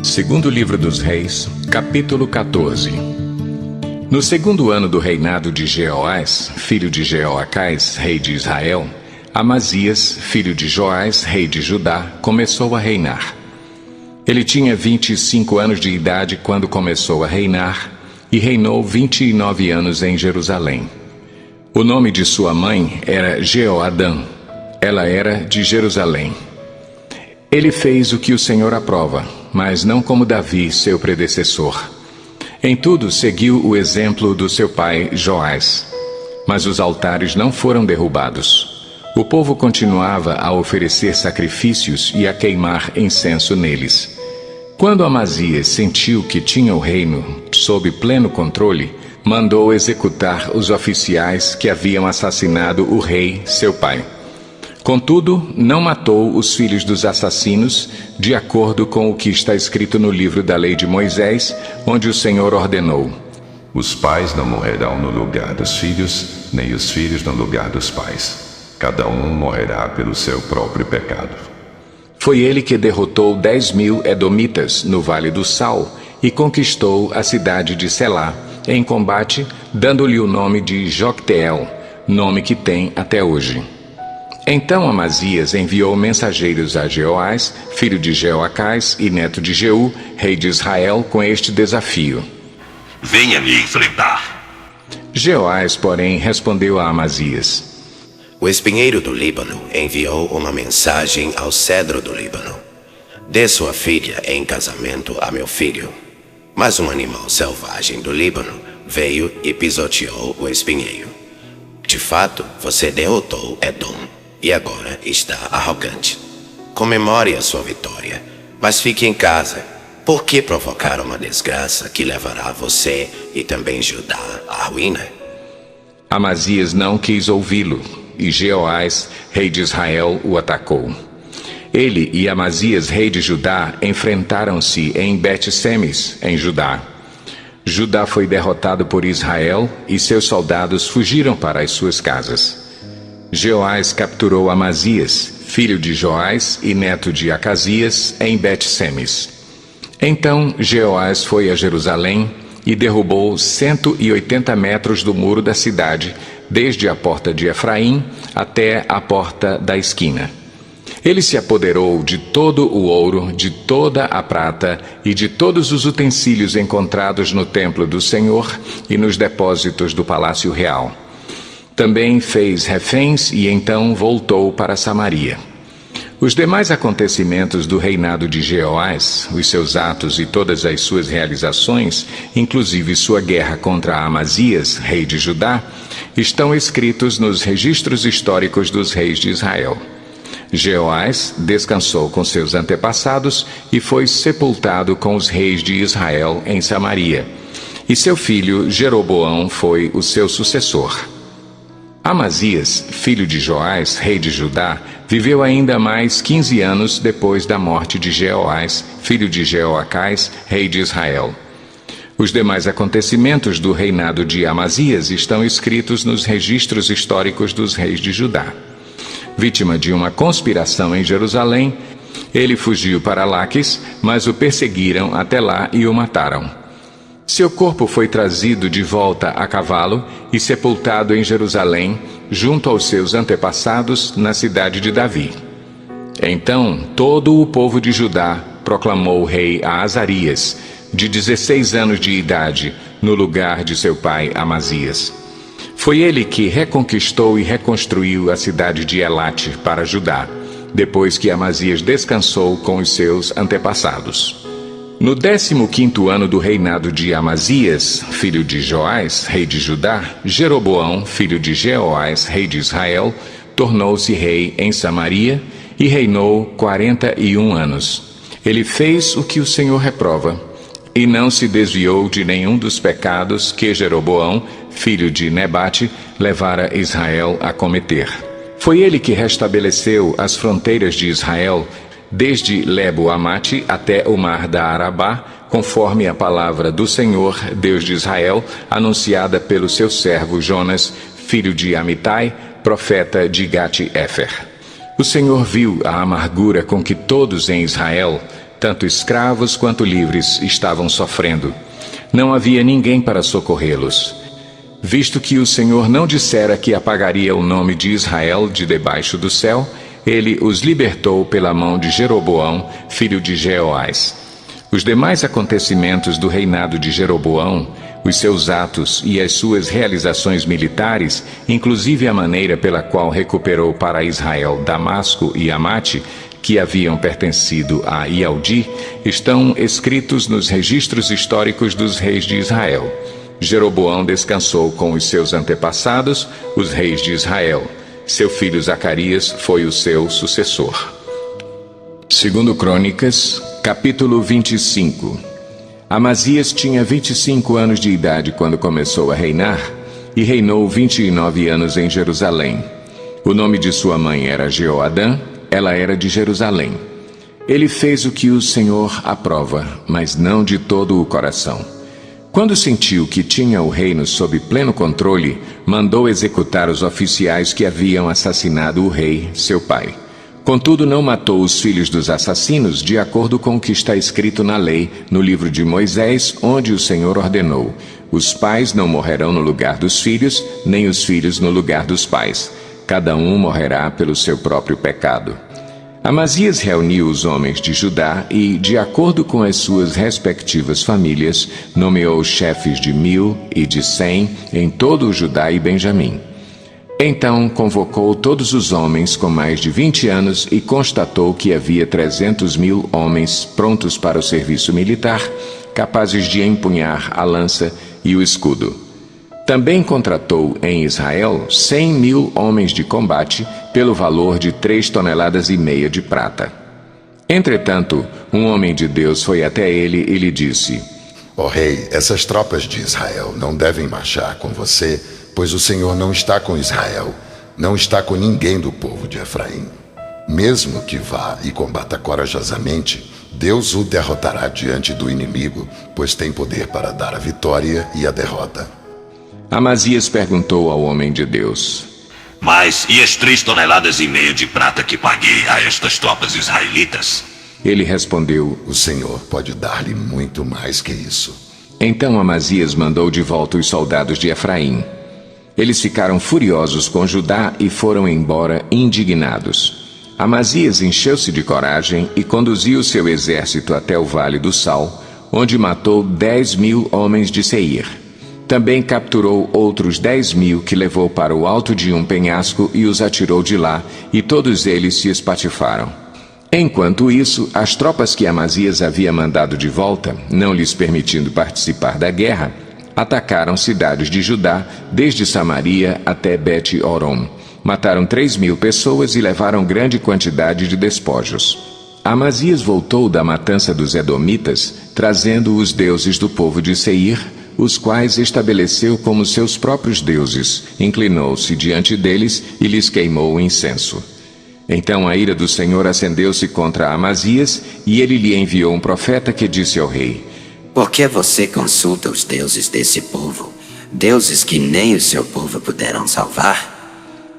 Segundo livro dos Reis, capítulo 14. No segundo ano do reinado de Jeoás, filho de Jeoacás, rei de Israel, Amazias, filho de Joás, rei de Judá, começou a reinar. Ele tinha 25 anos de idade quando começou a reinar e reinou 29 anos em Jerusalém. O nome de sua mãe era Jeoadã. Ela era de Jerusalém. Ele fez o que o Senhor aprova, mas não como Davi, seu predecessor. Em tudo seguiu o exemplo do seu pai Joás. Mas os altares não foram derrubados. O povo continuava a oferecer sacrifícios e a queimar incenso neles. Quando Amazias sentiu que tinha o reino sob pleno controle, mandou executar os oficiais que haviam assassinado o rei, seu pai. Contudo, não matou os filhos dos assassinos, de acordo com o que está escrito no livro da lei de Moisés, onde o Senhor ordenou: Os pais não morrerão no lugar dos filhos, nem os filhos no lugar dos pais. Cada um morrerá pelo seu próprio pecado. Foi ele que derrotou 10.000 edomitas no Vale do Sal e conquistou a cidade de Selá em combate, dando-lhe o nome de Jocteel, nome que tem até hoje. Então Amazias enviou mensageiros a Jeoás, filho de Jeoacás e neto de Jeú, rei de Israel, com este desafio: Venha me enfrentar. Jeoás, porém, respondeu a Amazias: O espinheiro do Líbano enviou uma mensagem ao cedro do Líbano: Dê sua filha em casamento a meu filho. Mas um animal selvagem do Líbano veio e pisoteou o espinheiro. De fato, você derrotou Edom e agora está arrogante. Comemore a sua vitória, mas fique em casa. Por que provocar uma desgraça que levará você e também Judá à ruína? Amazias não quis ouvi-lo, e Jeoás, rei de Israel, o atacou. Ele e Amazias, rei de Judá, enfrentaram-se em Bet-Semes, em Judá. Judá foi derrotado por Israel e seus soldados fugiram para as suas casas. Jeoás capturou Amazias, filho de Joás e neto de Acasias, em Bet-Semes. Então Jeoás foi a Jerusalém e derrubou 180 metros do muro da cidade, desde a porta de Efraim até a porta da esquina. Ele se apoderou de todo o ouro, de toda a prata e de todos os utensílios encontrados no templo do Senhor e nos depósitos do palácio real. Também fez reféns e então voltou para Samaria. Os demais acontecimentos do reinado de Jeoás, os seus atos e todas as suas realizações, inclusive sua guerra contra Amazias, rei de Judá, estão escritos nos registros históricos dos reis de Israel. Jeoás descansou com seus antepassados e foi sepultado com os reis de Israel em Samaria. E seu filho Jeroboão foi o seu sucessor. Amazias, filho de Joás, rei de Judá, viveu ainda mais 15 anos depois da morte de Jeoás, filho de Jeoacás, rei de Israel. Os demais acontecimentos do reinado de Amazias estão escritos nos registros históricos dos reis de Judá. Vítima de uma conspiração em Jerusalém, ele fugiu para Laques, mas o perseguiram até lá e o mataram. Seu corpo foi trazido de volta a cavalo e sepultado em Jerusalém, junto aos seus antepassados na cidade de Davi. Então todo o povo de Judá proclamou o rei a Azarias, de 16 anos de idade, no lugar de seu pai Amazias. Foi ele que reconquistou e reconstruiu a cidade de Elate para Judá, depois que Amazias descansou com os seus antepassados. No 15º ano do reinado de Amazias, filho de Joás, rei de Judá, Jeroboão, filho de Jeoás, rei de Israel, tornou-se rei em Samaria e reinou 41 anos. Ele fez o que o Senhor reprova e não se desviou de nenhum dos pecados que Jeroboão, filho de Nebate, levara Israel a cometer. Foi ele que restabeleceu as fronteiras de Israel, desde Lebo-Amate até o mar da Arabá, conforme a palavra do Senhor, Deus de Israel, anunciada pelo seu servo Jonas, filho de Amitai, profeta de Gate-Éfer. O Senhor viu a amargura com que todos em Israel Tanto escravos quanto livres estavam sofrendo. Não havia ninguém para socorrê-los. Visto que o Senhor não dissera que apagaria o nome de Israel de debaixo do céu, ele os libertou pela mão de Jeroboão, filho de Jeoás. Os demais acontecimentos do reinado de Jeroboão, os seus atos e as suas realizações militares, inclusive a maneira pela qual recuperou para Israel Damasco e Amate, que haviam pertencido a Ialdi, estão escritos nos registros históricos dos reis de Israel. Jeroboão descansou com os seus antepassados, os reis de Israel. Seu filho Zacarias foi o seu sucessor. 2 Crônicas, capítulo 25. Amazias tinha 25 anos de idade quando começou a reinar, e reinou 29 anos em Jerusalém. O nome de sua mãe era Jeoadã, ela era de Jerusalém. Ele fez o que o Senhor aprova, mas não de todo o coração. Quando sentiu que tinha o reino sob pleno controle, mandou executar os oficiais que haviam assassinado o rei, seu pai. Contudo, não matou os filhos dos assassinos, de acordo com o que está escrito na lei, no livro de Moisés, onde o Senhor ordenou: os pais não morrerão no lugar dos filhos, nem os filhos no lugar dos pais. Cada um morrerá pelo seu próprio pecado. Amazias reuniu os homens de Judá e, de acordo com as suas respectivas famílias, nomeou chefes de 1000 e de 100 em todo o Judá e Benjamim. Então convocou todos os homens com mais de 20 anos e constatou que havia 300.000 homens prontos para o serviço militar, capazes de empunhar a lança e o escudo. Também contratou em Israel 100.000 homens de combate pelo valor de 3,5 toneladas de prata. Entretanto, um homem de Deus foi até ele e lhe disse: Ó rei, essas tropas de Israel não devem marchar com você, pois o Senhor não está com Israel, não está com ninguém do povo de Efraim. Mesmo que vá e combata corajosamente, Deus o derrotará diante do inimigo, pois tem poder para dar a vitória e a derrota. Amazias perguntou ao homem de Deus: Mas e as 3,5 toneladas de prata que paguei a estas tropas israelitas? Ele respondeu: O Senhor pode dar-lhe muito mais que isso. Então Amazias mandou de volta os soldados de Efraim. Eles ficaram furiosos com Judá e foram embora indignados. Amazias encheu-se de coragem e conduziu seu exército até o Vale do Sal, onde matou 10.000 homens de Seir. Também capturou outros 10.000 que levou para o alto de um penhasco e os atirou de lá, e todos eles se espatifaram. Enquanto isso, as tropas que Amazias havia mandado de volta, não lhes permitindo participar da guerra, atacaram cidades de Judá, desde Samaria até Bet-Horon. Mataram 3.000 pessoas e levaram grande quantidade de despojos. Amazias voltou da matança dos Edomitas, trazendo os deuses do povo de Seir, os quais estabeleceu como seus próprios deuses, inclinou-se diante deles e lhes queimou o incenso. Então a ira do Senhor acendeu-se contra Amazias, e ele lhe enviou um profeta que disse ao rei: Por que você consulta os deuses desse povo, deuses que nem o seu povo puderam salvar?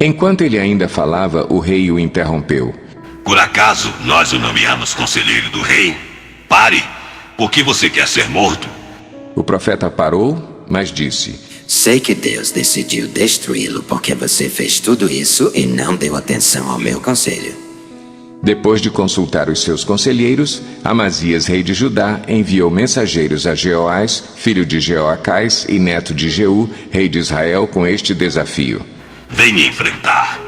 Enquanto ele ainda falava, o rei o interrompeu: Por acaso nós o nomeamos conselheiro do rei? Pare! Por que você quer ser morto? O profeta parou, mas disse: Sei que Deus decidiu destruí-lo porque você fez tudo isso e não deu atenção ao meu conselho. Depois de consultar os seus conselheiros, Amazias, rei de Judá, enviou mensageiros a Jeoás, filho de Jeoacás e neto de Jeú, rei de Israel, com este desafio: Venha enfrentar.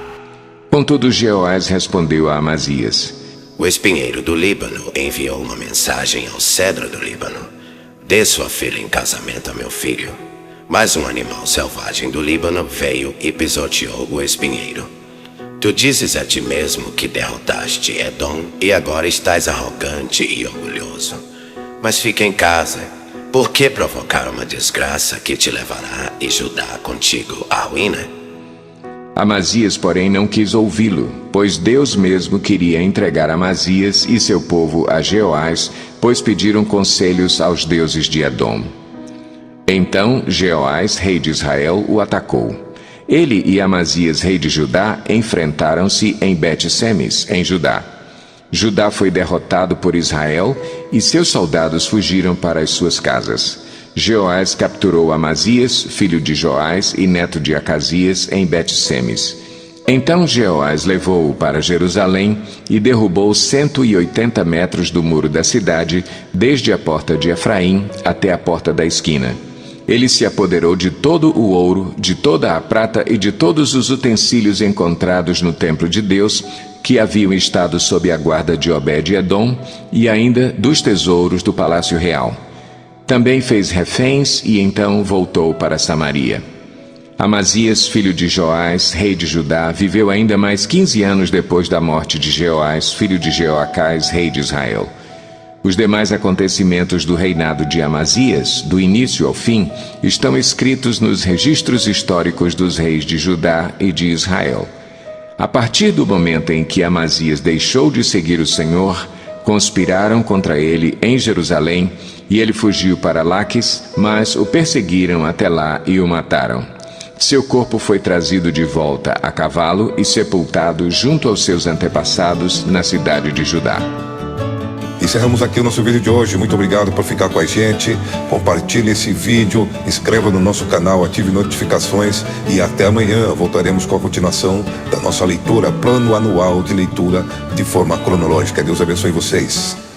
Contudo, Jeoás respondeu a Amazias: O espinheiro do Líbano enviou uma mensagem ao cedro do Líbano: Dê sua filha em casamento a meu filho. Mas um animal selvagem do Líbano veio e pisoteou o espinheiro. Tu dizes a ti mesmo que derrotaste Edom e agora estás arrogante e orgulhoso. Mas fica em casa. Por que provocar uma desgraça que te levará e Judá contigo à ruína? Amazias, porém, não quis ouvi-lo, pois Deus mesmo queria entregar Amazias e seu povo a Jeoás, pois pediram conselhos aos deuses de Edom. Então Jeoás, rei de Israel, o atacou. Ele e Amazias, rei de Judá, enfrentaram-se em Bet-Semes, em Judá. Judá foi derrotado por Israel e seus soldados fugiram para as suas casas. Jeoás capturou Amazias, filho de Joás e neto de Acasias, em Bet-Semes. Então Jeoás levou-o para Jerusalém e derrubou 180 metros do muro da cidade, desde a porta de Efraim até a porta da esquina. Ele se apoderou de todo o ouro, de toda a prata e de todos os utensílios encontrados no templo de Deus, que haviam estado sob a guarda de Obed-Edom, e ainda dos tesouros do palácio real. Também fez reféns e então voltou para Samaria. Amazias, filho de Joás, rei de Judá, viveu ainda mais 15 anos depois da morte de Jeoás, filho de Jeoacás, rei de Israel. Os demais acontecimentos do reinado de Amazias, do início ao fim, estão escritos nos registros históricos dos reis de Judá e de Israel. A partir do momento em que Amazias deixou de seguir o Senhor, conspiraram contra ele em Jerusalém, e ele fugiu para Laques, mas o perseguiram até lá e o mataram. Seu corpo foi trazido de volta a cavalo e sepultado junto aos seus antepassados na cidade de Judá. Encerramos aqui o nosso vídeo de hoje. Muito obrigado por ficar com a gente. Compartilhe esse vídeo, inscreva no nosso canal, ative notificações e até amanhã voltaremos com a continuação da nossa leitura, plano anual de leitura de forma cronológica. Deus abençoe vocês.